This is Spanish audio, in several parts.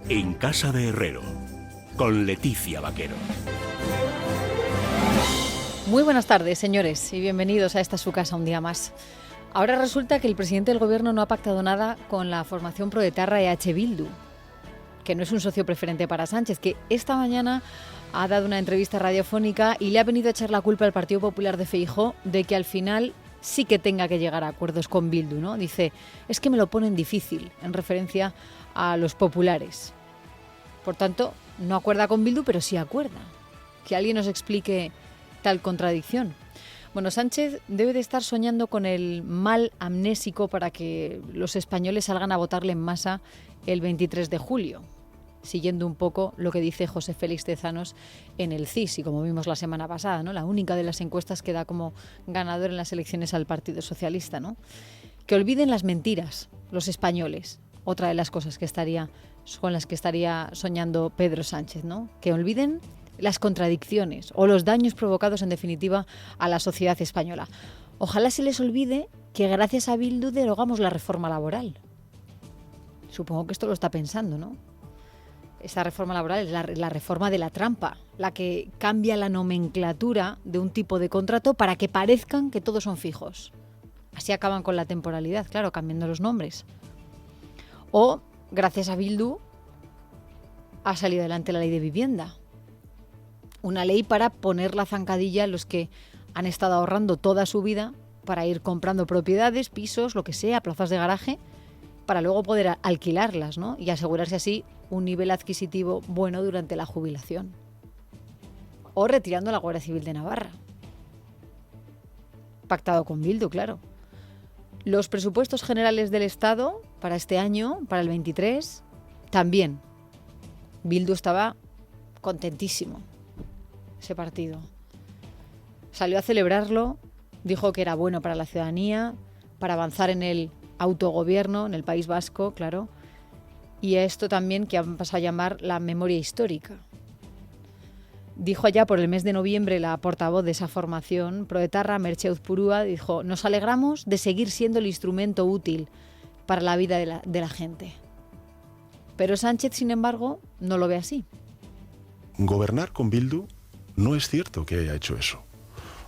En Casa de Herrero, con Leticia Vaquero. Muy buenas tardes, señores, y bienvenidos a esta su casa un día más. Ahora resulta que el presidente del gobierno no ha pactado nada con la formación proetarra EH Bildu, que no es un socio preferente para Sánchez, que esta mañana ha dado una entrevista radiofónica y le ha venido a echar la culpa al Partido Popular de Feijóo de que al final sí que tenga que llegar a acuerdos con Bildu, ¿no? Dice, es que me lo ponen difícil, en referencia a los populares. Por tanto, no acuerda con Bildu, pero sí acuerda. Que alguien nos explique tal contradicción. Bueno, Sánchez debe de estar soñando con el mal amnésico para que los españoles salgan a votarle en masa el 23 de julio, siguiendo un poco lo que dice José Félix Tezanos en el CIS, y como vimos la semana pasada, ¿no? La única de las encuestas que da como ganador en las elecciones al Partido Socialista, ¿no? Que olviden las mentiras los españoles, otra de las cosas con las que estaría soñando Pedro Sánchez, ¿no? Que olviden las contradicciones o los daños provocados, en definitiva, a la sociedad española. Ojalá se les olvide que gracias a Bildu derogamos la reforma laboral. Supongo que esto lo está pensando, ¿no? Esta reforma laboral es la reforma de la trampa, la que cambia la nomenclatura de un tipo de contrato para que parezcan que todos son fijos. Así acaban con la temporalidad, claro, cambiando los nombres. O, gracias a Bildu, ha salido adelante la ley de vivienda. Una ley para poner la zancadilla a los que han estado ahorrando toda su vida para ir comprando propiedades, pisos, lo que sea, plazas de garaje, para luego poder alquilarlas, ¿no? Y asegurarse así un nivel adquisitivo bueno durante la jubilación. O retirando la Guardia Civil de Navarra. Pactado con Bildu, claro. Los presupuestos generales del Estado para este año, para el 23, también. Bildu estaba contentísimo, ese partido. Salió a celebrarlo, dijo que era bueno para la ciudadanía, para avanzar en el autogobierno, en el País Vasco, claro. Y a esto también que han pasado a llamar la memoria histórica. Dijo allá por el mes de noviembre la portavoz de esa formación, proetarra, Merche Uzpurua, dijo, nos alegramos de seguir siendo el instrumento útil para la vida de la gente. Pero Sánchez, sin embargo, no lo ve así. Gobernar con Bildu no es cierto que haya hecho eso.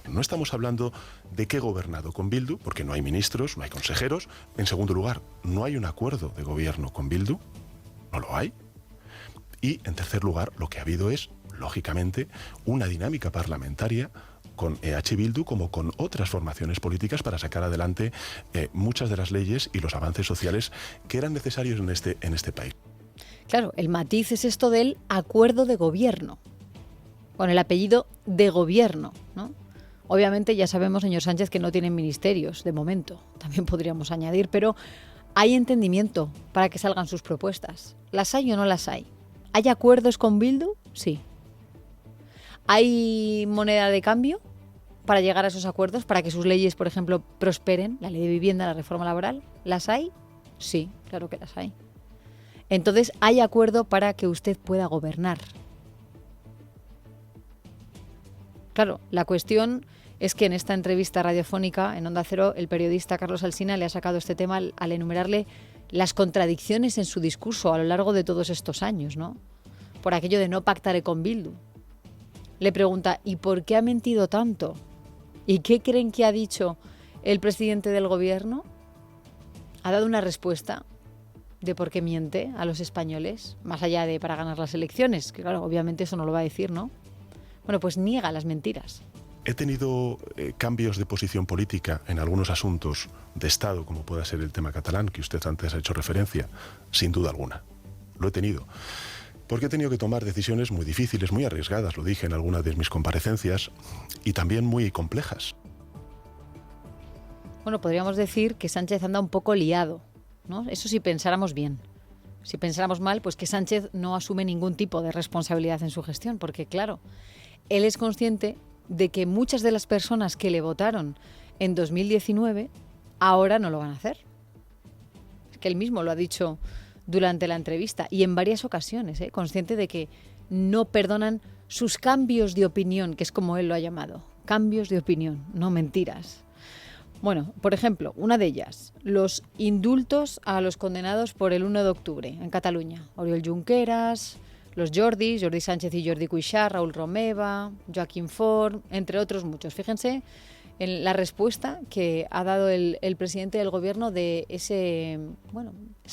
No estamos hablando de que he gobernado con Bildu, porque no hay ministros, no hay consejeros. En segundo lugar, no hay un acuerdo de gobierno con Bildu, no lo hay. Y en tercer lugar, lo que ha habido es, lógicamente, una dinámica parlamentaria con EH Bildu como con otras formaciones políticas para sacar adelante muchas de las leyes y los avances sociales que eran necesarios en este país. Claro, el matiz es esto del acuerdo de gobierno, con el apellido de gobierno, ¿no? Obviamente ya sabemos, señor Sánchez, que no tienen ministerios de momento, también podríamos añadir, pero hay entendimiento para que salgan sus propuestas. ¿Las hay o no las hay? ¿Hay acuerdos con Bildu? Sí. ¿Hay moneda de cambio para llegar a esos acuerdos, para que sus leyes, por ejemplo, prosperen? La ley de vivienda, la reforma laboral, ¿las hay? Sí, claro que las hay. Entonces, hay acuerdo para que usted pueda gobernar. Claro, la cuestión es que en esta entrevista radiofónica en Onda Cero, el periodista Carlos Alsina le ha sacado este tema al enumerarle las contradicciones en su discurso a lo largo de todos estos años, ¿no? Por aquello de no pactaré con Bildu. Le pregunta, ¿y por qué ha mentido tanto? ¿Y qué creen que ha dicho el presidente del gobierno? Ha dado una respuesta de por qué miente a los españoles, más allá de para ganar las elecciones, que claro, obviamente eso no lo va a decir, ¿no? Bueno, pues niega las mentiras. He tenido cambios de posición política en algunos asuntos de Estado, como pueda ser el tema catalán, que usted antes ha hecho referencia, sin duda alguna. Lo he tenido. Porque he tenido que tomar decisiones muy difíciles, muy arriesgadas, lo dije en alguna de mis comparecencias, y también muy complejas. Bueno, podríamos decir que Sánchez anda un poco liado, ¿no? Eso si pensáramos bien. Si pensáramos mal, pues que Sánchez no asume ningún tipo de responsabilidad en su gestión, porque claro, él es consciente de que muchas de las personas que le votaron en 2019 ahora no lo van a hacer. Es que él mismo lo ha dicho durante la entrevista y en varias ocasiones, consciente de que no perdonan sus cambios de opinión, que es como él lo ha llamado, cambios de opinión, no mentiras. Bueno, por ejemplo, una de ellas, los indultos a los condenados por el 1 de octubre en Cataluña. Oriol Junqueras, los Jordi Sánchez y Jordi Cuixart, Raúl Romeva, Joaquim Forn, entre otros muchos. Fíjense en la respuesta que ha dado el presidente del gobierno de ese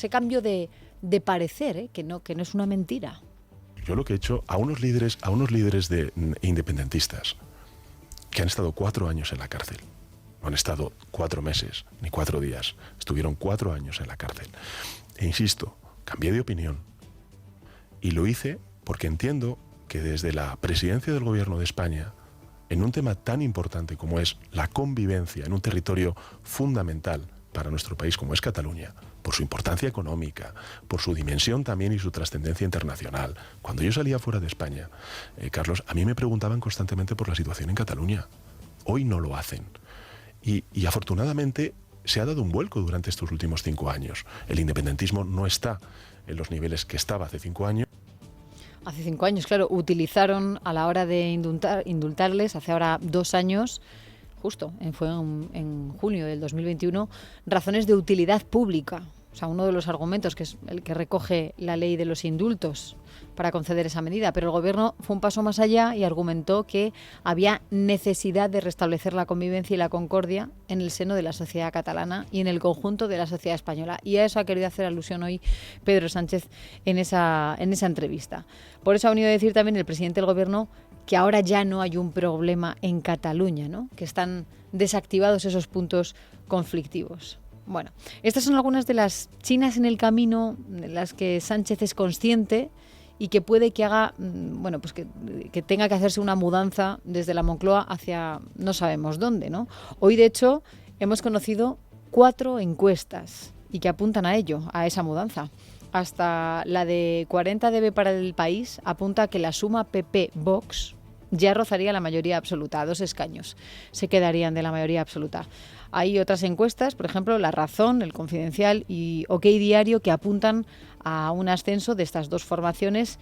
cambio de parecer, que no es una mentira. Yo lo que he hecho a unos líderes independentistas que han estado 4 años en la cárcel. No han estado 4 meses ni 4 días. Estuvieron 4 años en la cárcel. E insisto, cambié de opinión. Y lo hice porque entiendo que desde la presidencia del Gobierno de España, en un tema tan importante como es la convivencia en un territorio fundamental para nuestro país como es Cataluña, por su importancia económica, por su dimensión también y su trascendencia internacional. Cuando yo salía fuera de España, Carlos, a mí me preguntaban constantemente por la situación en Cataluña. Hoy no lo hacen. Y afortunadamente se ha dado un vuelco durante estos últimos 5 años. El independentismo no está en los niveles que estaba hace 5 años. Hace 5 años, claro, utilizaron a la hora de indultarles, hace ahora 2 años, justo, fue en junio del 2021, razones de utilidad pública. O sea, uno de los argumentos que es el que recoge la ley de los indultos para conceder esa medida. Pero el Gobierno fue un paso más allá y argumentó que había necesidad de restablecer la convivencia y la concordia en el seno de la sociedad catalana y en el conjunto de la sociedad española. Y a eso ha querido hacer alusión hoy Pedro Sánchez en esa entrevista. Por eso ha venido a decir también el presidente del Gobierno que ahora ya no hay un problema en Cataluña, ¿no? Que están desactivados esos puntos conflictivos. Bueno, estas son algunas de las chinas en el camino de las que Sánchez es consciente y que puede que haga, que tenga que hacerse una mudanza desde la Moncloa hacia no sabemos dónde, ¿no? Hoy, de hecho, hemos conocido 4 encuestas y que apuntan a ello, a esa mudanza. Hasta la de 40 dB para el país apunta a que la suma PP-Vox ya rozaría la mayoría absoluta, 2 escaños se quedarían de la mayoría absoluta. Hay otras encuestas, por ejemplo, La Razón, El Confidencial y OK Diario, que apuntan a un ascenso de estas 2 formaciones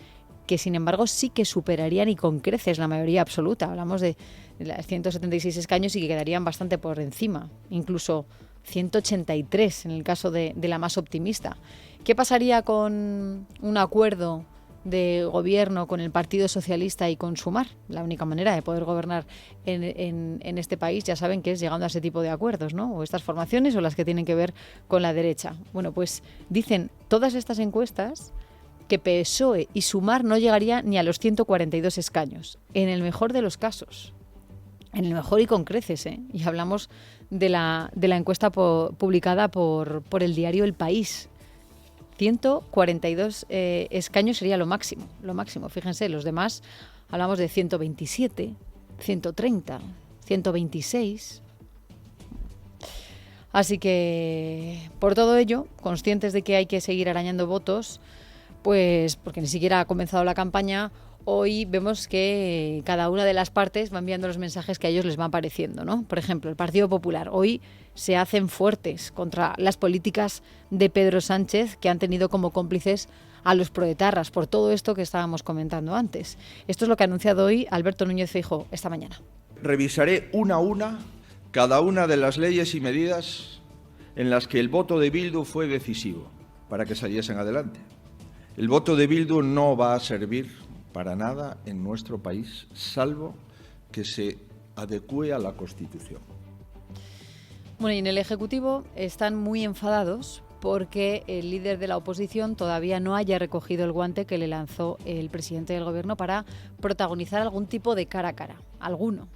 que, sin embargo, sí que superarían y con creces la mayoría absoluta. Hablamos de las 176 escaños y que quedarían bastante por encima, incluso 183 en el caso de la más optimista. ¿Qué pasaría con un acuerdo de gobierno con el Partido Socialista y con Sumar? La única manera de poder gobernar en este país, ya saben que es llegando a ese tipo de acuerdos, ¿no? O estas formaciones o las que tienen que ver con la derecha. Bueno, pues dicen todas estas encuestas que PSOE y Sumar no llegaría ni a los 142 escaños, en el mejor de los casos. En el mejor y con creces, ¿eh? Y hablamos de la encuesta publicada por el diario El País. 142 escaños sería lo máximo. Fíjense, los demás hablamos de 127, 130, 126. Así que, por todo ello, conscientes de que hay que seguir arañando votos, pues porque ni siquiera ha comenzado la campaña, hoy vemos que cada una de las partes va enviando los mensajes que a ellos les van pareciendo, ¿no? Por ejemplo, el Partido Popular hoy se hacen fuertes contra las políticas de Pedro Sánchez, que han tenido como cómplices a los proetarras por todo esto que estábamos comentando antes. Esto es lo que ha anunciado hoy Alberto Núñez Feijóo esta mañana. Revisaré una a una cada una de las leyes y medidas en las que el voto de Bildu fue decisivo para que saliesen adelante. El voto de Bildu no va a servir para nada en nuestro país, salvo que se adecúe a la Constitución. Bueno, y en el Ejecutivo están muy enfadados porque el líder de la oposición todavía no haya recogido el guante que le lanzó el presidente del Gobierno para protagonizar algún tipo de cara a cara, alguno.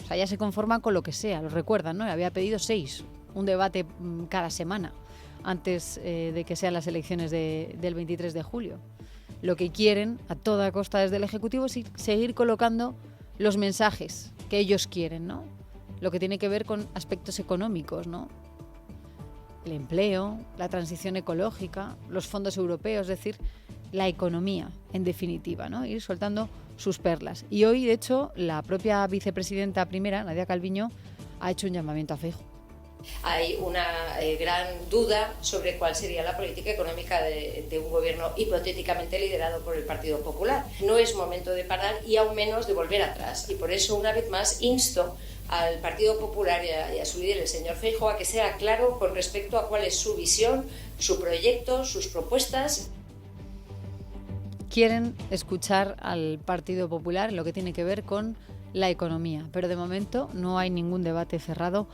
O sea, ya se conforman con lo que sea, lo recuerdan, ¿no? Había pedido 6, un debate cada semana antes de que sean las elecciones del 23 de julio. Lo que quieren a toda costa desde el Ejecutivo es seguir colocando los mensajes que ellos quieren, ¿no? Lo que tiene que ver con aspectos económicos, ¿no? El empleo, la transición ecológica, los fondos europeos, es decir, la economía, en definitiva, ¿no? Ir soltando sus perlas. Y hoy, de hecho, la propia vicepresidenta primera, Nadia Calviño, ha hecho un llamamiento a Feijóo. Hay una gran duda sobre cuál sería la política económica de un gobierno hipotéticamente liderado por el Partido Popular. No es momento de parar y aún menos de volver atrás. Y por eso, una vez más, insto al Partido Popular y a su líder, el señor Feijóo, a que sea claro con respecto a cuál es su visión, su proyecto, sus propuestas. Quieren escuchar al Partido Popular en lo que tiene que ver con la economía, pero de momento no hay ningún debate cerrado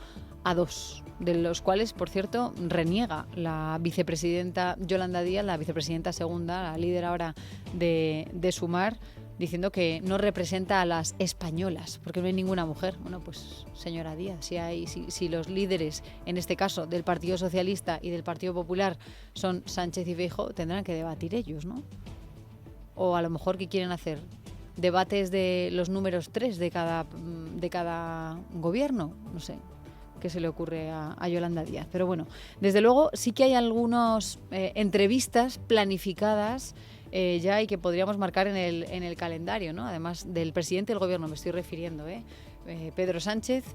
a dos, de los cuales, por cierto, reniega la vicepresidenta Yolanda Díaz, la vicepresidenta segunda, la líder ahora de Sumar, diciendo que no representa a las españolas, porque no hay ninguna mujer. Bueno, pues señora Díaz, si los líderes, en este caso del Partido Socialista y del Partido Popular, son Sánchez y Feijóo, tendrán que debatir ellos, ¿no? O a lo mejor, ¿qué quieren hacer? ¿Debates de los números 3 de cada gobierno? No sé qué se le ocurre a Yolanda Díaz. Pero bueno, desde luego sí que hay algunas entrevistas planificadas ya y que podríamos marcar en el calendario, ¿no? Además del presidente del gobierno, me estoy refiriendo, Pedro Sánchez,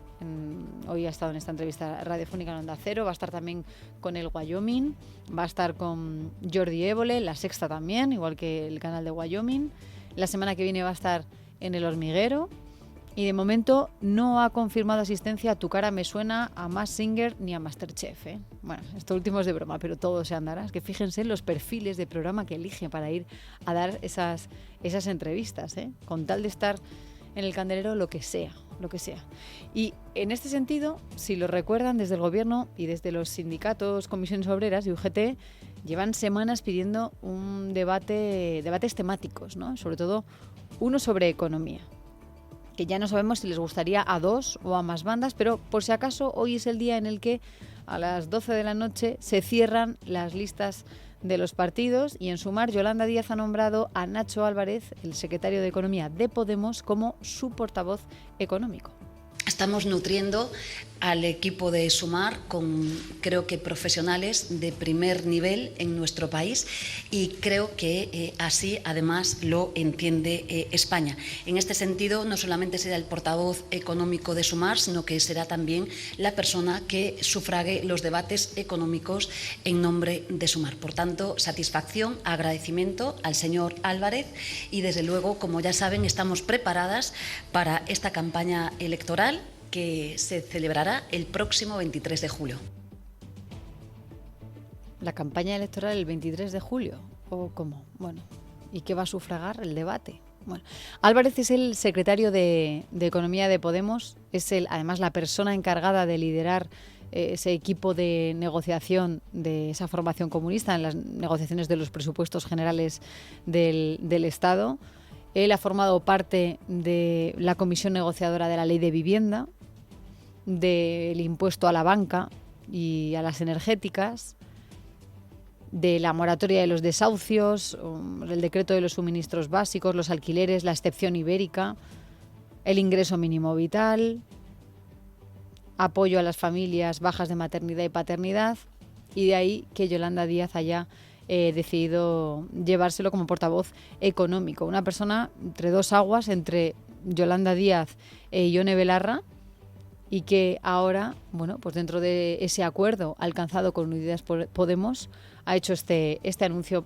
hoy ha estado en esta entrevista radiofónica en Onda Cero, va a estar también con el Wyoming, va a estar con Jordi Évole, La Sexta también, igual que el canal de Wyoming. La semana que viene va a estar en El Hormiguero y de momento no ha confirmado asistencia a Tu cara me suena, a Masked Singer ni a Masterchef, ¿eh? Bueno, esto último es de broma, pero todo se andará. Es que fíjense en los perfiles de programa que elige para ir a dar esas entrevistas, ¿eh? Con tal de estar en el candelero, lo que sea. Y en este sentido, si lo recuerdan, desde el gobierno y desde los sindicatos, comisiones obreras y UGT, llevan semanas pidiendo un debates temáticos, ¿no? Sobre todo uno sobre economía, que ya no sabemos si les gustaría a dos o a más bandas, pero por si acaso hoy es el día en el que a las 12 de la noche se cierran las listas de los partidos y en Sumar Yolanda Díaz ha nombrado a Nacho Álvarez, el secretario de Economía de Podemos, como su portavoz económico. Estamos nutriendo al equipo de Sumar con, creo que, profesionales de primer nivel en nuestro país y creo que así, además, lo entiende España. En este sentido, no solamente será el portavoz económico de Sumar, sino que será también la persona que sufrague los debates económicos en nombre de Sumar. Por tanto, satisfacción, agradecimiento al señor Álvarez y, desde luego, como ya saben, estamos preparadas para esta campaña electoral que se celebrará el próximo 23 de julio. ¿La campaña electoral el 23 de julio? ¿O cómo? Bueno, ¿y qué va a sufragar el debate? Bueno, Álvarez es el secretario de Economía de Podemos, es además la persona encargada de liderar ese equipo de negociación de esa formación comunista en las negociaciones de los presupuestos generales del Estado. Él ha formado parte de la comisión negociadora de la Ley de Vivienda, del impuesto a la banca y a las energéticas, de la moratoria de los desahucios, el decreto de los suministros básicos, los alquileres, la excepción ibérica, el ingreso mínimo vital, apoyo a las familias bajas de maternidad y paternidad, y de ahí que Yolanda Díaz haya decidido llevárselo como portavoz económico. Una persona entre dos aguas, entre Yolanda Díaz e Ione Belarra, y que ahora, bueno, pues dentro de ese acuerdo alcanzado con Unidas Podemos, ha hecho este anuncio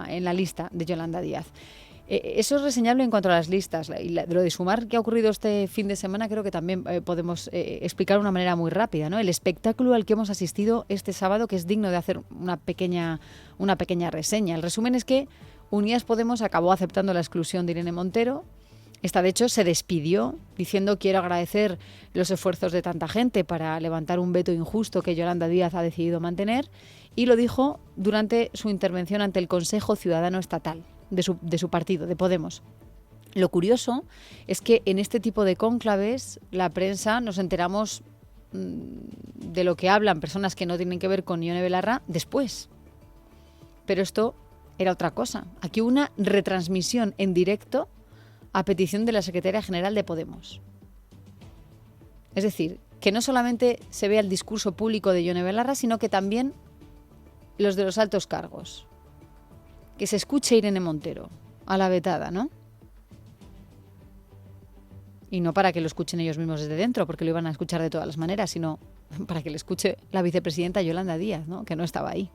en la lista de Yolanda Díaz. Eso es reseñable en cuanto a las listas. Y lo de Sumar que ha ocurrido este fin de semana creo que también podemos explicar de una manera muy rápida, ¿no? El espectáculo al que hemos asistido este sábado, que es digno de hacer una pequeña reseña. El resumen es que Unidas Podemos acabó aceptando la exclusión de Irene Montero. Esta, de hecho, se despidió diciendo: quiero agradecer los esfuerzos de tanta gente para levantar un veto injusto que Yolanda Díaz ha decidido mantener, y lo dijo durante su intervención ante el Consejo Ciudadano Estatal de su partido, de Podemos. Lo curioso es que en este tipo de cónclaves la prensa nos enteramos de lo que hablan personas que no tienen que ver con Ione Belarra después. Pero esto era otra cosa. Aquí una retransmisión en directo a petición de la secretaria general de Podemos. Es decir, que no solamente se vea el discurso público de Ione Belarra, sino que también los de los altos cargos. Que se escuche Irene Montero, a la vetada, ¿no? Y no para que lo escuchen ellos mismos desde dentro, porque lo iban a escuchar de todas las maneras, sino para que le escuche la vicepresidenta Yolanda Díaz, ¿no? Que no estaba ahí.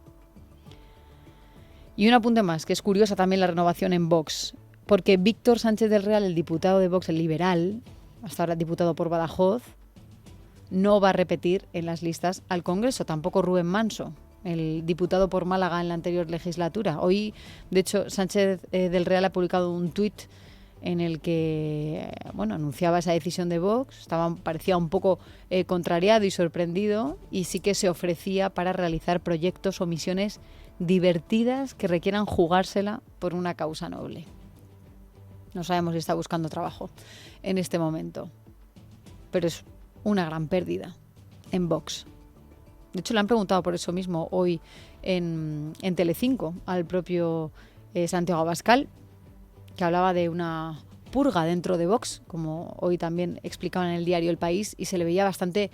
Y un apunte más, que es curiosa también la renovación en Vox, porque Víctor Sánchez del Real, el diputado de Vox, el liberal, hasta ahora diputado por Badajoz, no va a repetir en las listas al Congreso, tampoco Rubén Manso, el diputado por Málaga en la anterior legislatura. Hoy, de hecho, Sánchez del Real ha publicado un tuit en el que anunciaba esa decisión de Vox, parecía un poco contrariado y sorprendido, y sí que se ofrecía para realizar proyectos o misiones divertidas que requieran jugársela por una causa noble. No sabemos si está buscando trabajo en este momento, pero es una gran pérdida en Vox. De hecho, le han preguntado por eso mismo hoy en Telecinco al propio Santiago Abascal, que hablaba de una purga dentro de Vox, como hoy también explicaba en el diario El País, y se le veía bastante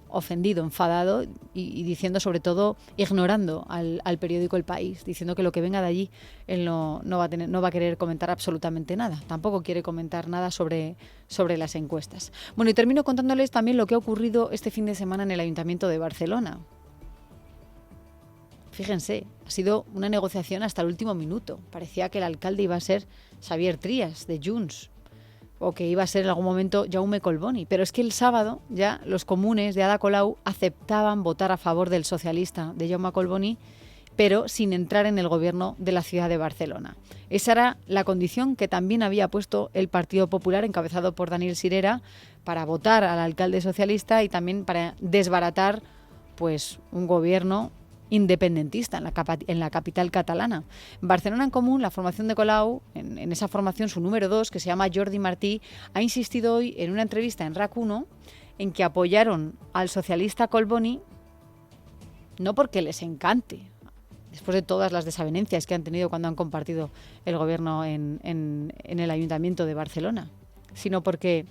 ofendido, enfadado y diciendo, sobre todo, ignorando al periódico El País, diciendo que lo que venga de allí él no va a querer comentar absolutamente nada. Tampoco quiere comentar nada sobre las encuestas. Bueno, y termino contándoles también lo que ha ocurrido este fin de semana en el Ayuntamiento de Barcelona. Fíjense, ha sido una negociación hasta el último minuto. Parecía que el alcalde iba a ser Xavier Trias, de Junts, o que iba a ser en algún momento Jaume Collboni. Pero es que el sábado ya los comunes de Ada Colau aceptaban votar a favor del socialista, de Jaume Collboni, pero sin entrar en el gobierno de la ciudad de Barcelona. Esa era la condición que también había puesto el Partido Popular, encabezado por Daniel Sirera, para votar al alcalde socialista y también para desbaratar pues un gobierno independentista en la capital catalana. Barcelona en Común, la formación de Colau, en esa formación, su número 2, que se llama Jordi Martí, ha insistido hoy en una entrevista en RAC1 en que apoyaron al socialista Collboni no porque les encante, después de todas las desavenencias que han tenido cuando han compartido el gobierno en el Ayuntamiento de Barcelona, sino porque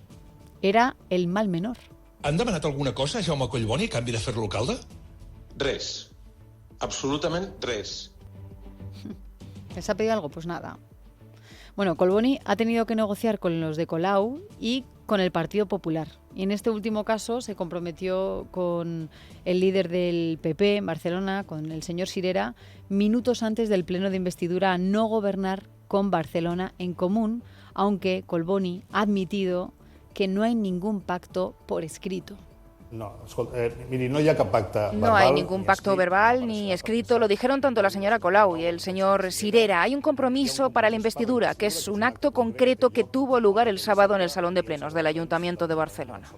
era el mal menor. Han demanat alguna cosa a Jaume Collboni a canvi de fer-lo alcalde? Res. Absolutament res. ¿Les ha pedido algo? Pues nada. Bueno, Collboni ha tenido que negociar con los de Colau y con el Partido Popular. Y en este último caso se comprometió con el líder del PP en Barcelona, con el señor Sirera, minutos antes del pleno de investidura a no gobernar con Barcelona en Común, aunque Collboni ha admitido que no hay ningún pacto por escrito. No, miri, no hi ha cap pacte verbal. No hay ningún pacto verbal ni escrito. Lo dijeron tanto la señora Colau y el señor Sirera. Hay un compromiso para la investidura, que es un acto concreto que tuvo lugar el sábado en el Salón de Plenos del Ayuntamiento de Barcelona.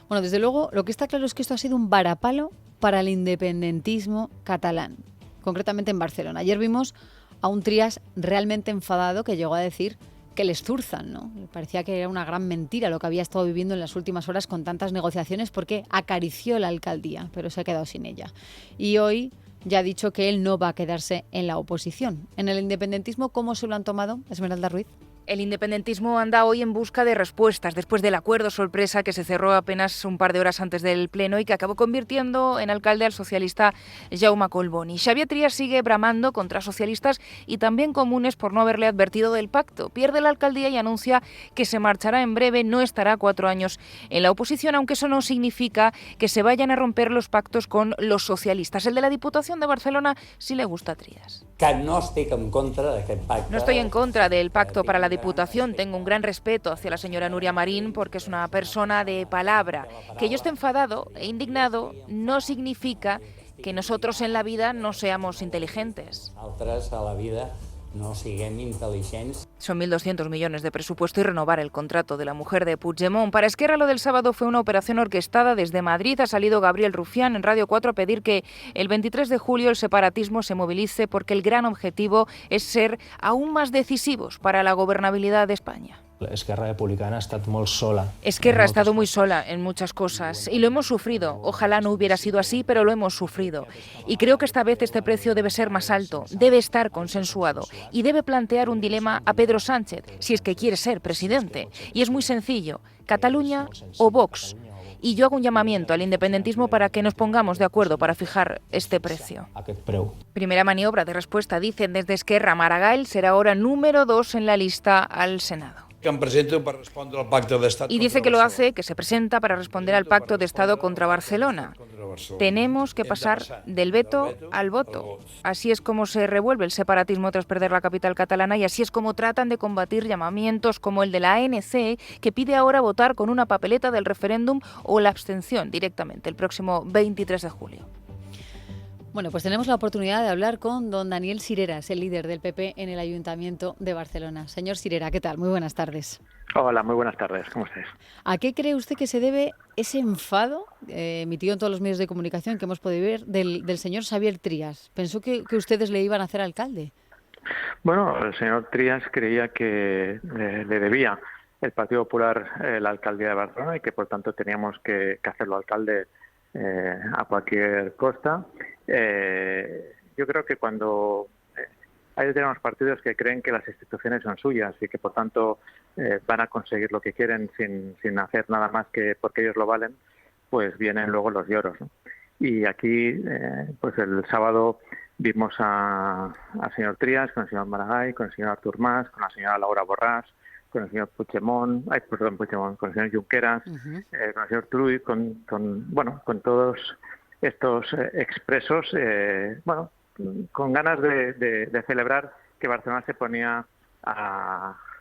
Bueno, desde luego, lo que está claro es que esto ha sido un varapalo para el independentismo catalán, concretamente en Barcelona. Ayer vimos a un Trias realmente enfadado que llegó a decir que les zurzan, ¿no? Parecía que era una gran mentira lo que había estado viviendo en las últimas horas con tantas negociaciones, porque acarició la alcaldía, pero se ha quedado sin ella. Y hoy ya ha dicho que él no va a quedarse en la oposición. En el independentismo, ¿cómo se lo han tomado, Esmeralda Ruiz? El independentismo anda hoy en busca de respuestas después del acuerdo sorpresa que se cerró apenas un par de horas antes del pleno y que acabó convirtiendo en alcalde al socialista Jaume Collboni. Xavier Trias sigue bramando contra socialistas y también comunes por no haberle advertido del pacto. Pierde la alcaldía y anuncia que se marchará en breve, no estará 4 años en la oposición, aunque eso no significa que se vayan a romper los pactos con los socialistas. El de la Diputación de Barcelona sí le gusta a Trias. Que no estic en contra d'aquest pacte. No estoy en contra del pacto para la Diputación. Tengo un gran respeto hacia la señora Núria Marín porque es una persona de palabra. Que yo esté enfadado e indignado no significa que nosotros en la vida no seamos inteligentes. Altres a la vida no siguem intel·ligents. Son 1.200 millones de presupuesto y renovar el contrato de la mujer de Puigdemont. Para Esquerra lo del sábado fue una operación orquestada desde Madrid. Ha salido Gabriel Rufián en Radio 4 a pedir que el 23 de julio el separatismo se movilice porque el gran objetivo es ser aún más decisivos para la gobernabilidad de España. Esquerra Republicana ha estado muy sola. Esquerra ha estado muy sola en muchas cosas y lo hemos sufrido. Ojalá no hubiera sido así, pero lo hemos sufrido. Y creo que esta vez este precio debe ser más alto, debe estar consensuado y debe plantear un dilema a Pedro Sánchez, si es que quiere ser presidente. Y es muy sencillo, Cataluña o Vox. Y yo hago un llamamiento al independentismo para que nos pongamos de acuerdo para fijar este precio. Primera maniobra de respuesta, dicen desde Esquerra. Maragall será ahora número 2 en la lista al Senado. que em presento per respondre al pacte d'estat. Y dice que lo hace, que se presenta para responder al pacto de Estado contra Barcelona. Tenemos que pasar del veto al voto. Así es como se revuelve el separatismo tras perder la capital catalana y así es como tratan de combatir llamamientos como el de la ANC, que pide ahora votar con una papeleta del referéndum o la abstención directamente el próximo 23 de julio. Bueno, pues tenemos la oportunidad de hablar con don Daniel Cireras, el líder del PP en el Ayuntamiento de Barcelona. Señor Cirera, ¿qué tal? Muy buenas tardes. Hola, muy buenas tardes. ¿Cómo estáis? ¿A qué cree usted que se debe ese enfado emitido en todos los medios de comunicación que hemos podido ver del señor Xavier Trias? ¿Pensó que ustedes le iban a hacer alcalde? Bueno, el señor Trias creía que le debía el Partido Popular la alcaldía de Barcelona y que por tanto teníamos que hacerlo alcalde a cualquier costa. Yo creo que cuando hay determinados partidos que creen que las instituciones son suyas y que por tanto van a conseguir lo que quieren sin hacer nada más que porque ellos lo valen, pues vienen luego los lloros, ¿no? Y aquí, pues el sábado vimos al señor Trias con el señor Maragall, con el señor Artur Mas, con la señora Laura Borràs, con el señor Puigdemont, con el señor Junqueras, con el señor Turull, con todos estos expresos, con ganas de celebrar que Barcelona se ponía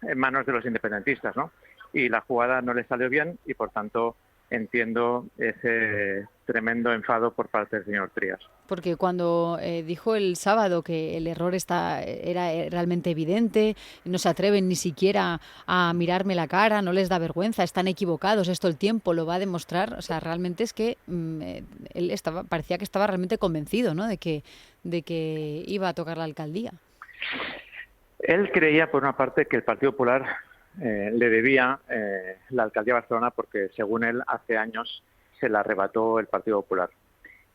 en manos de los independentistas, ¿no? Y la jugada no le salió bien y por tanto entiendo ese tremendo enfado por parte del señor Trias. Porque cuando dijo el sábado que el error era realmente evidente, no se atreven ni siquiera a mirarme la cara, no les da vergüenza, están equivocados, esto el tiempo lo va a demostrar. O sea, realmente es que él parecía que estaba realmente convencido, ¿no?, de que iba a tocar la alcaldía. Él creía, por una parte, que el Partido Popular le debía la alcaldía de Barcelona porque, según él, hace años se la arrebató el Partido Popular.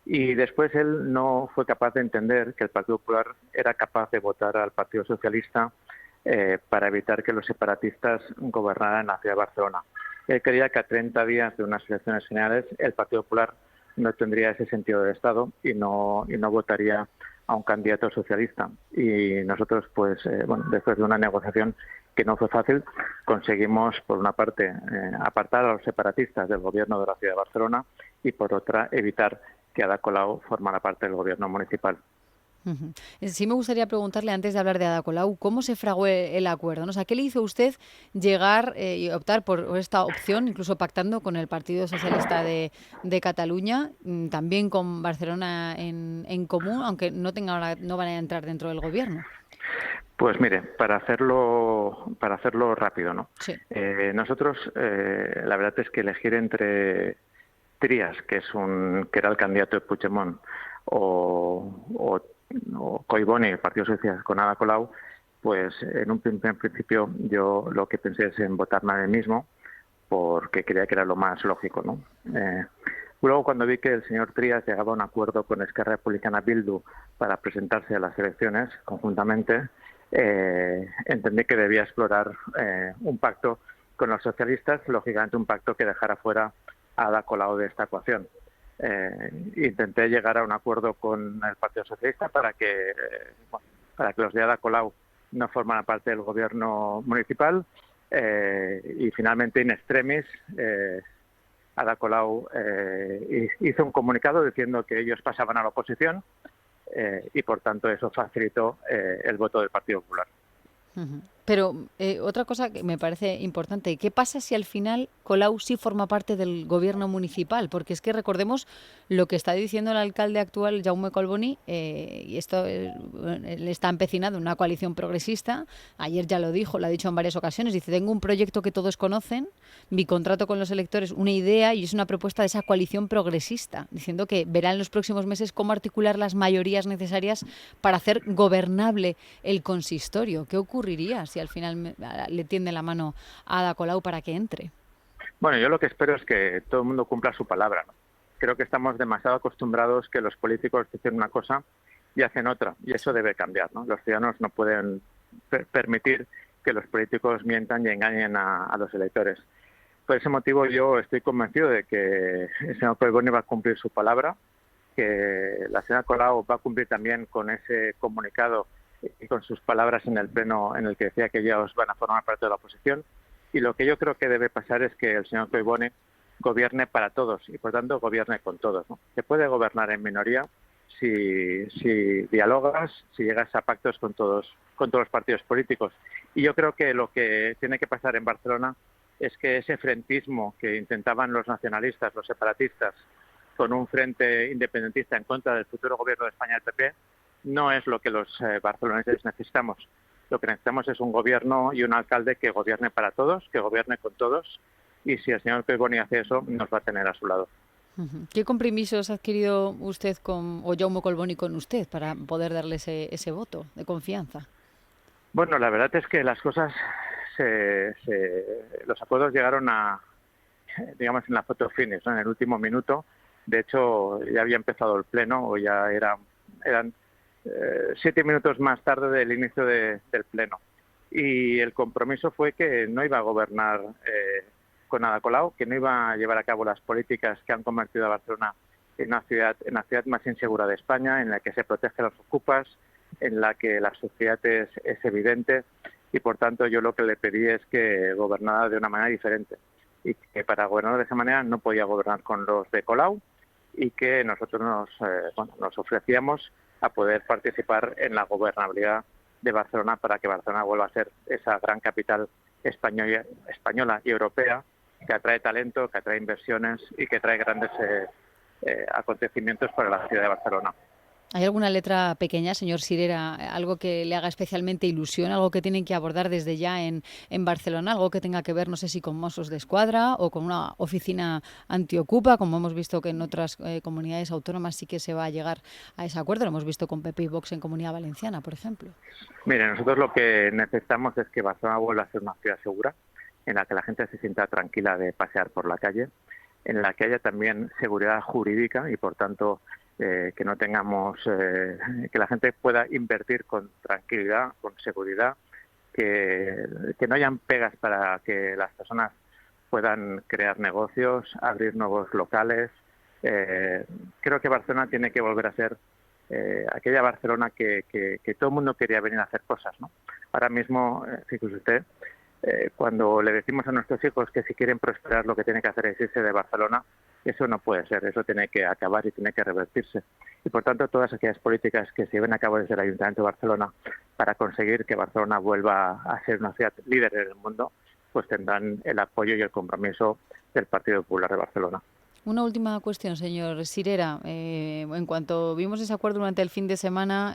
Y después él no fue capaz de entender que el Partido Popular era capaz de votar al Partido Socialista para evitar que los separatistas gobernaran la ciudad de Barcelona. Él creía que a 30 días de unas elecciones generales el Partido Popular no tendría ese sentido de Estado y no votaría a un candidato socialista. Y nosotros, pues, después de una negociación que no fue fácil, conseguimos, por una parte, apartar a los separatistas del gobierno de la ciudad de Barcelona y, por otra, evitar que Ada Colau formara parte del gobierno municipal. Uh-huh. Sí, me gustaría preguntarle, antes de hablar de Ada Colau, ¿cómo se fraguó el acuerdo, ¿no? O sea, ¿qué le hizo usted llegar y optar por esta opción, incluso pactando con el Partido Socialista de Cataluña, también con Barcelona en común, aunque no van a entrar dentro del gobierno? Pues mire, para hacerlo rápido, ¿no? Sí. Nosotros, la verdad es que elegir entre Trias, que era el candidato de Puigdemont, o Collboni, el Partido Socialista, con Ada Colau, pues en un primer principio yo lo que pensé es en votarme a mí mismo, porque creía que era lo más lógico, ¿no? Luego, cuando vi que el señor Trias llegaba a un acuerdo con Esquerra Republicana Bildu para presentarse a las elecciones conjuntamente, entendí que debía explorar un pacto con los socialistas, lógicamente un pacto que dejara fuera a Ada Colau de esta ecuación. Intenté llegar a un acuerdo con el Partido Socialista para que los de Ada Colau no formaran parte del gobierno municipal y finalmente, in extremis, Ada Colau hizo un comunicado diciendo que ellos pasaban a la oposición y por tanto eso facilitó el voto del Partido Popular. Uh-huh. Pero otra cosa que me parece importante, ¿qué pasa si al final Colau sí forma parte del gobierno municipal? Porque es que recordemos lo que está diciendo el alcalde actual, Jaume Collboni, y esto él está empecinado en una coalición progresista. Ayer ya lo dijo, lo ha dicho en varias ocasiones, dice, tengo un proyecto que todos conocen, mi contrato con los electores, una idea y es una propuesta de esa coalición progresista, diciendo que verá en los próximos meses cómo articular las mayorías necesarias para hacer gobernable el consistorio. ¿Qué ocurriría si al final le tiende la mano a Ada Colau para que entre? Bueno, yo lo que espero es que todo el mundo cumpla su palabra, ¿no? Creo que estamos demasiado acostumbrados que los políticos dicen una cosa y hacen otra, y eso debe cambiar, ¿no? Los ciudadanos no pueden permitir que los políticos mientan y engañen a los electores. Por ese motivo yo estoy convencido de que el señor Collboni va a cumplir su palabra, que la señora Colau va a cumplir también con ese comunicado y con sus palabras en el pleno en el que decía que ellos van a formar parte de la oposición, Y lo que yo creo que debe pasar es que el señor Collboni gobierne para todos y, por tanto, gobierne con todos, ¿no? Se puede gobernar en minoría si dialogas, si llegas a pactos con todos los partidos políticos. Y yo creo que lo que tiene que pasar en Barcelona es que ese frentismo que intentaban los nacionalistas, los separatistas, con un frente independentista en contra del futuro gobierno de España, el PP, no es lo que los barceloneses necesitamos. Lo que necesitamos es un gobierno y un alcalde que gobierne para todos, que gobierne con todos, y si el señor Collboni hace eso, nos va a tener a su lado. ¿Qué compromisos ha adquirido usted o Jaume Collboni con usted para poder darle ese voto de confianza? Bueno, la verdad es que las cosas, los acuerdos llegaron digamos, en la photo finish, ¿no? En el último minuto. De hecho, ya había empezado el pleno, o ya eran 7 minutos más tarde del inicio del pleno. Y el compromiso fue que no iba a gobernar con Ada Colau, que no iba a llevar a cabo las políticas que han convertido a Barcelona en la ciudad más insegura de España, en la que se protege a los ocupas, en la que la sociedad es evidente, y por tanto yo lo que le pedí es que gobernara de una manera diferente, y que para gobernar de esa manera no podía gobernar con los de Colau, y que nosotros nos ofrecíamos a poder participar en la gobernabilidad de Barcelona para que Barcelona vuelva a ser esa gran capital española y europea que atrae talento, que atrae inversiones y que trae grandes acontecimientos para la ciudad de Barcelona. ¿Hay alguna letra pequeña, señor Sirera, algo que le haga especialmente ilusión, algo que tienen que abordar desde ya en Barcelona, algo que tenga que ver, no sé si con Mossos de Escuadra o con una oficina antiocupa, como hemos visto que en otras comunidades autónomas sí que se va a llegar a ese acuerdo? Lo hemos visto con PP y Vox en Comunidad Valenciana, por ejemplo. Mire, nosotros lo que necesitamos es que Barcelona vuelva a ser una ciudad segura, en la que la gente se sienta tranquila de pasear por la calle, en la que haya también seguridad jurídica y, por tanto, que no tengamos, que la gente pueda invertir con tranquilidad, con seguridad, que no hayan pegas para que las personas puedan crear negocios, abrir nuevos locales. Creo que Barcelona tiene que volver a ser aquella Barcelona que todo el mundo quería venir a hacer cosas, ¿no? Ahora mismo, fíjese usted, cuando le decimos a nuestros hijos que si quieren prosperar lo que tienen que hacer es irse de Barcelona, eso no puede ser, eso tiene que acabar y tiene que revertirse. Y por tanto, todas aquellas políticas que se lleven a cabo desde el Ayuntamiento de Barcelona para conseguir que Barcelona vuelva a ser una ciudad líder en el mundo, pues tendrán el apoyo y el compromiso del Partido Popular de Barcelona. Una última cuestión, señor Sirera. En cuanto vimos ese acuerdo durante el fin de semana,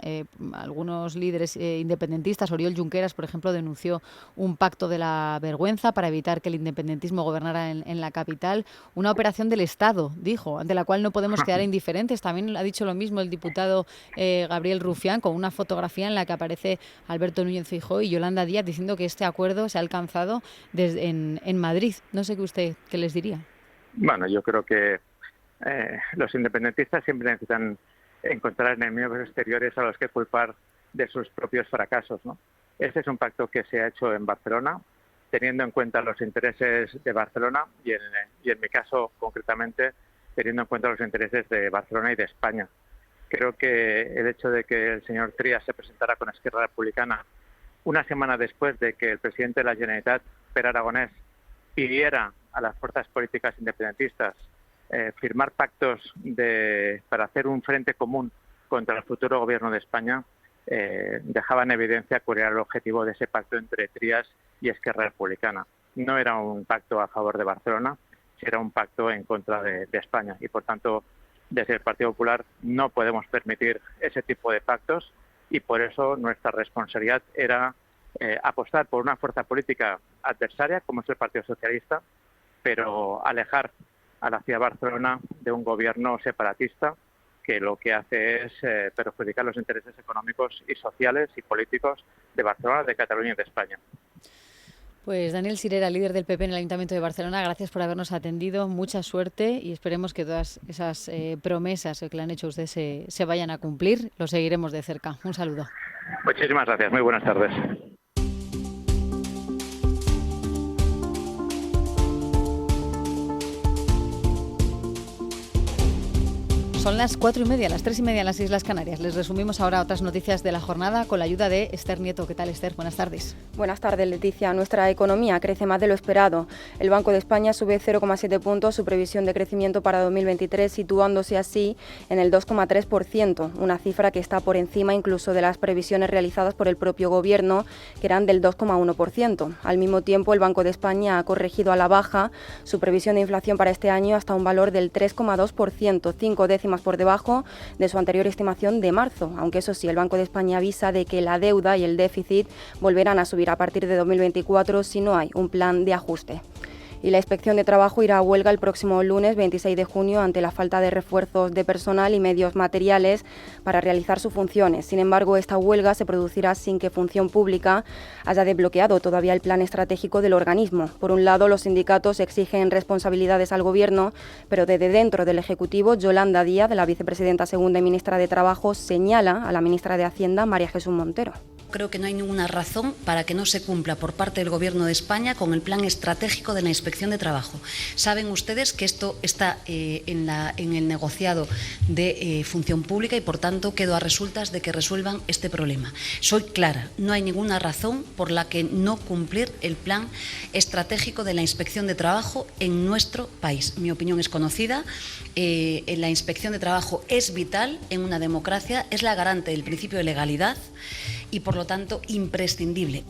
algunos líderes independentistas, Oriol Junqueras, por ejemplo, denunció un pacto de la vergüenza para evitar que el independentismo gobernara en la capital. Una operación del Estado, dijo, ante la cual no podemos quedar indiferentes. También ha dicho lo mismo el diputado Gabriel Rufián, con una fotografía en la que aparece Alberto Núñez Feijóo y Yolanda Díaz diciendo que este acuerdo se ha alcanzado en Madrid. No sé qué les diría. Bueno, yo creo que los independentistas siempre necesitan encontrar enemigos exteriores a los que culpar de sus propios fracasos, ¿no? Este es un pacto que se ha hecho en Barcelona, teniendo en cuenta los intereses de Barcelona y en mi caso, concretamente, teniendo en cuenta los intereses de Barcelona y de España. Creo que el hecho de que el señor Trias se presentara con Esquerra Republicana una semana después de que el presidente de la Generalitat, Pere Aragonès, pidiera a las fuerzas políticas independentistas firmar pactos para hacer un frente común contra el futuro gobierno de España, dejaba en evidencia cuál era el objetivo de ese pacto entre Trias y Esquerra Republicana. No era un pacto a favor de Barcelona, era un pacto en contra de España. Y por tanto, desde el Partido Popular no podemos permitir ese tipo de pactos, y por eso nuestra responsabilidad era apostar por una fuerza política adversaria, como es el Partido Socialista, pero alejar a la ciudad de Barcelona de un gobierno separatista que lo que hace es perjudicar los intereses económicos y sociales y políticos de Barcelona, de Cataluña y de España. Pues Daniel Sirera, líder del PP en el Ayuntamiento de Barcelona, gracias por habernos atendido, mucha suerte y esperemos que todas esas promesas que le han hecho a usted se vayan a cumplir. Lo seguiremos de cerca. Un saludo. Muchísimas gracias. Muy buenas tardes. Son las 4:30, las 3:30 en las Islas Canarias. Les resumimos ahora otras noticias de la jornada con la ayuda de Esther Nieto. ¿Qué tal, Esther? Buenas tardes. Buenas tardes, Leticia. Nuestra economía crece más de lo esperado. El Banco de España sube 0,7 puntos su previsión de crecimiento para 2023, situándose así en el 2,3%, una cifra que está por encima incluso de las previsiones realizadas por el propio Gobierno, que eran del 2,1%. Al mismo tiempo, el Banco de España ha corregido a la baja su previsión de inflación para este año hasta un valor del 3,2%, 5 décimas por debajo de su anterior estimación de marzo, aunque eso sí, el Banco de España avisa de que la deuda y el déficit volverán a subir a partir de 2024 si no hay un plan de ajuste. Y la Inspección de Trabajo irá a huelga el próximo lunes 26 de junio ante la falta de refuerzos de personal y medios materiales para realizar sus funciones. Sin embargo, esta huelga se producirá sin que Función Pública haya desbloqueado todavía el plan estratégico del organismo. Por un lado, los sindicatos exigen responsabilidades al Gobierno, pero desde dentro del Ejecutivo, Yolanda Díaz, la vicepresidenta segunda y ministra de Trabajo, señala a la ministra de Hacienda, María Jesús Montero. Creo que no hay ninguna razón para que no se cumpla por parte del Gobierno de España con el plan estratégico de la Inspección de Trabajo. Saben ustedes que esto está en el negociado de Función Pública y, por tanto, quedo a resultas de que resuelvan este problema. Soy clara, no hay ninguna razón por la que no cumplir el plan estratégico de la Inspección de Trabajo en nuestro país. Mi opinión es conocida. La Inspección de Trabajo es vital en una democracia, es la garante del principio de legalidad y, por lo tanto, imprescindible.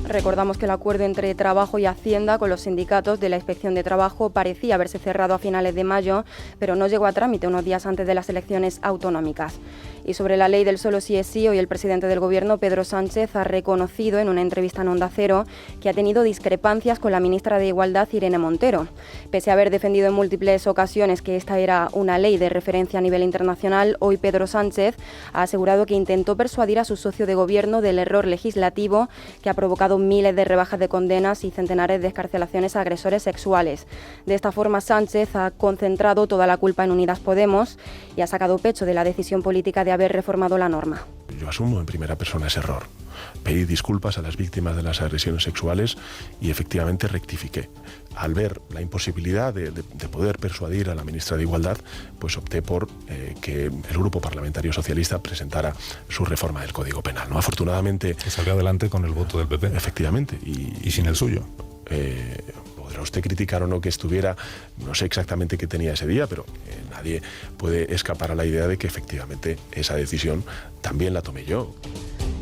Recordamos que el acuerdo entre Trabajo y Hacienda con los sindicatos de la Inspección de Trabajo parecía haberse cerrado a finales de mayo, pero no llegó a trámite unos días antes de las elecciones autonómicas. Y sobre la ley del solo sí es sí, hoy el presidente del Gobierno, Pedro Sánchez, ha reconocido en una entrevista en Onda Cero que ha tenido discrepancias con la ministra de Igualdad, Irene Montero. Pese a haber defendido en múltiples ocasiones que esta era una ley de referencia a nivel internacional, hoy Pedro Sánchez ha asegurado que intentó persuadir a su socio de Gobierno del error legislativo que ha provocado miles de rebajas de condenas y centenares de excarcelaciones a agresores sexuales. De esta forma, Sánchez ha concentrado toda la culpa en Unidas Podemos y ha sacado pecho de la decisión política de haber reformado la norma. Yo asumo en primera persona ese error. Pedí disculpas a las víctimas de las agresiones sexuales y efectivamente rectifiqué. Al ver la imposibilidad de poder persuadir a la ministra de Igualdad, pues opté por que el Grupo Parlamentario Socialista presentara su reforma del Código Penal, ¿no? Afortunadamente... Que salió adelante con el voto del PP. Efectivamente. ¿Y sin el suyo? Podrá usted criticar o no que estuviera, no sé exactamente qué tenía ese día, pero nadie puede escapar a la idea de que efectivamente esa decisión también la tomé yo.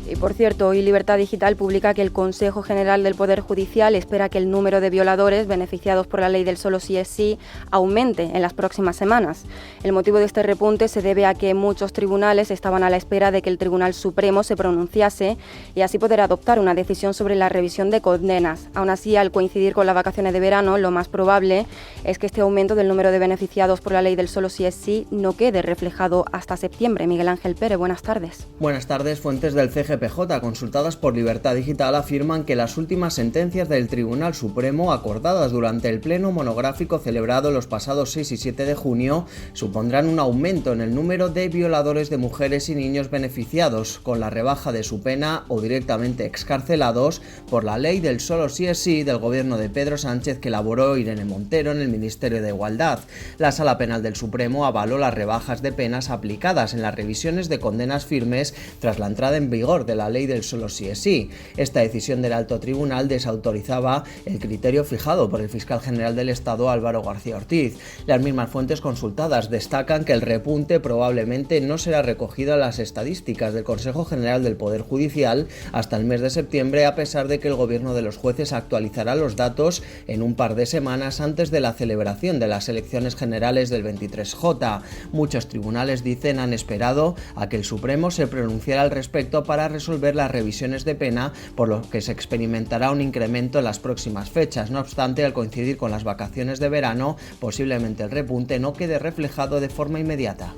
Y por cierto, hoy Libertad Digital publica que el Consejo General del Poder Judicial espera que el número de violadores beneficiados por la ley del solo sí es sí aumente en las próximas semanas. El motivo de este repunte se debe a que muchos tribunales estaban a la espera de que el Tribunal Supremo se pronunciase y así poder adoptar una decisión sobre la revisión de condenas. Aún así, al coincidir con las vacaciones de verano, lo más probable es que este aumento del número de beneficiados por la ley del solo sí es sí no quede reflejado hasta septiembre. Miguel Ángel Pérez, buenas tardes. Buenas tardes. Fuentes del CGPJ consultadas por Libertad Digital afirman que las últimas sentencias del Tribunal Supremo acordadas durante el pleno monográfico celebrado los pasados 6 y 7 de junio supondrán un aumento en el número de violadores de mujeres y niños beneficiados con la rebaja de su pena o directamente excarcelados por la ley del solo sí es sí del gobierno de Pedro Sánchez que elaboró Irene Montero en el Ministerio de Igualdad. La Sala Penal del Supremo avaló las rebajas de penas aplicadas en las revisiones de condenas firmes tras la entrada en vigor de la ley del solo sí es sí. Esta decisión del alto tribunal desautorizaba el criterio fijado por el fiscal general del Estado, Álvaro García Ortiz. Las mismas fuentes consultadas destacan que el repunte probablemente no será recogido en las estadísticas del Consejo General del Poder Judicial hasta el mes de septiembre, a pesar de que el gobierno de los jueces actualizará los datos en un par de semanas antes de la celebración de las elecciones generales del 23J. Muchos tribunales, dicen, han esperado a que el Supremo se pronunciara al respecto para resolver las revisiones de pena, por lo que se experimentará un incremento en las próximas fechas. No obstante, al coincidir con las vacaciones de verano, posiblemente el repunte no quede reflejado de forma inmediata.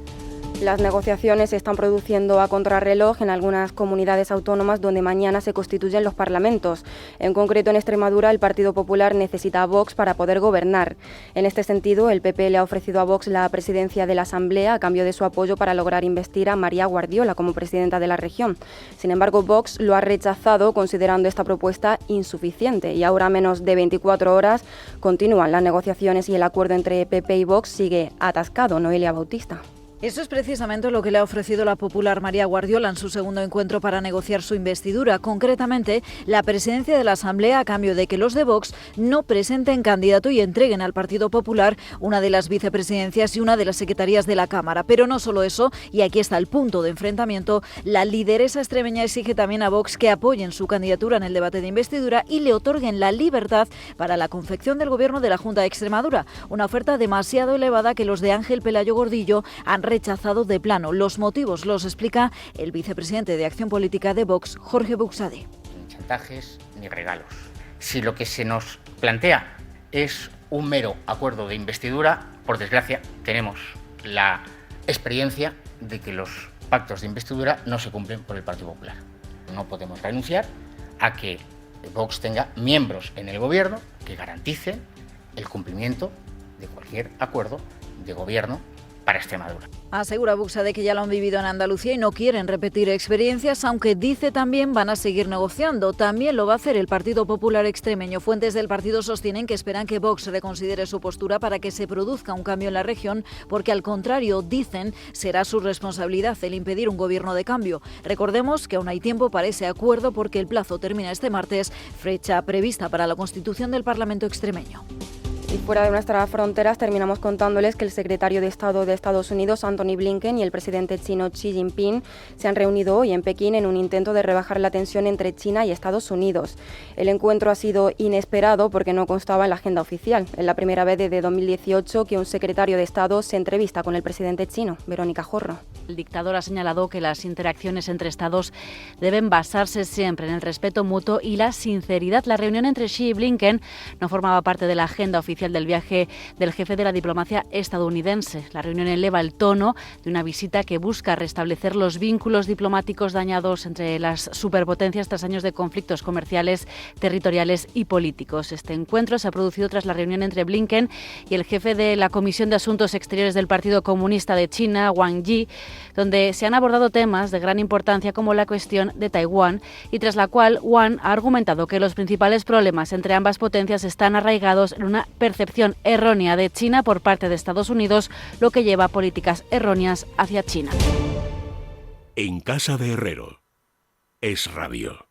Las negociaciones se están produciendo a contrarreloj en algunas comunidades autónomas donde mañana se constituyen los parlamentos. En concreto, en Extremadura, el Partido Popular necesita a Vox para poder gobernar. En este sentido, el PP le ha ofrecido a Vox la presidencia de la Asamblea a cambio de su apoyo para lograr investir a María Guardiola como presidenta de la región. Sin embargo, Vox lo ha rechazado, considerando esta propuesta insuficiente. Y ahora, a menos de 24 horas, continúan las negociaciones y el acuerdo entre PP y Vox sigue atascado. Noelia Bautista. Eso es precisamente lo que le ha ofrecido la popular María Guardiola en su segundo encuentro para negociar su investidura, concretamente la presidencia de la Asamblea a cambio de que los de Vox no presenten candidato y entreguen al Partido Popular una de las vicepresidencias y una de las secretarías de la Cámara. Pero no solo eso, y aquí está el punto de enfrentamiento, la lideresa extremeña exige también a Vox que apoyen su candidatura en el debate de investidura y le otorguen la libertad para la confección del gobierno de la Junta de Extremadura, una oferta demasiado elevada que los de Ángel Pelayo Gordillo han rechazado de plano. Los motivos los explica el vicepresidente de Acción Política de Vox, Jorge Buxade. Ni chantajes ni regalos. Si lo que se nos plantea es un mero acuerdo de investidura, por desgracia tenemos la experiencia de que los pactos de investidura no se cumplen por el Partido Popular. No podemos renunciar a que Vox tenga miembros en el gobierno que garanticen el cumplimiento de cualquier acuerdo de gobierno para Extremadura. Asegura Buxade que ya lo han vivido en Andalucía y no quieren repetir experiencias, aunque dice también van a seguir negociando. También lo va a hacer el Partido Popular extremeño. Fuentes del partido sostienen que esperan que Vox reconsidere su postura para que se produzca un cambio en la región, porque al contrario, dicen, será su responsabilidad el impedir un gobierno de cambio. Recordemos que aún hay tiempo para ese acuerdo porque el plazo termina este martes, fecha prevista para la constitución del Parlamento extremeño. Y fuera de nuestras fronteras terminamos contándoles que el secretario de Estado de Estados Unidos, Anthony Blinken, y el presidente chino Xi Jinping se han reunido hoy en Pekín en un intento de rebajar la tensión entre China y Estados Unidos. El encuentro ha sido inesperado porque no constaba en la agenda oficial. Es la primera vez desde 2018 que un secretario de Estado se entrevista con el presidente chino. Verónica Jorro. El dictador ha señalado que las interacciones entre Estados deben basarse siempre en el respeto mutuo y la sinceridad. La reunión entre Xi y Blinken no formaba parte de la agenda oficial del viaje del jefe de la diplomacia estadounidense. La reunión eleva el tono de una visita que busca restablecer los vínculos diplomáticos dañados entre las superpotencias tras años de conflictos comerciales, territoriales y políticos. Este encuentro se ha producido tras la reunión entre Blinken y el jefe de la Comisión de Asuntos Exteriores del Partido Comunista de China, Wang Yi, donde se han abordado temas de gran importancia como la cuestión de Taiwán, y tras la cual Wang ha argumentado que los principales problemas entre ambas potencias están arraigados en una percepción errónea de China por parte de Estados Unidos, lo que lleva a políticas erróneas hacia China. En casa de Herrero, Es Radio.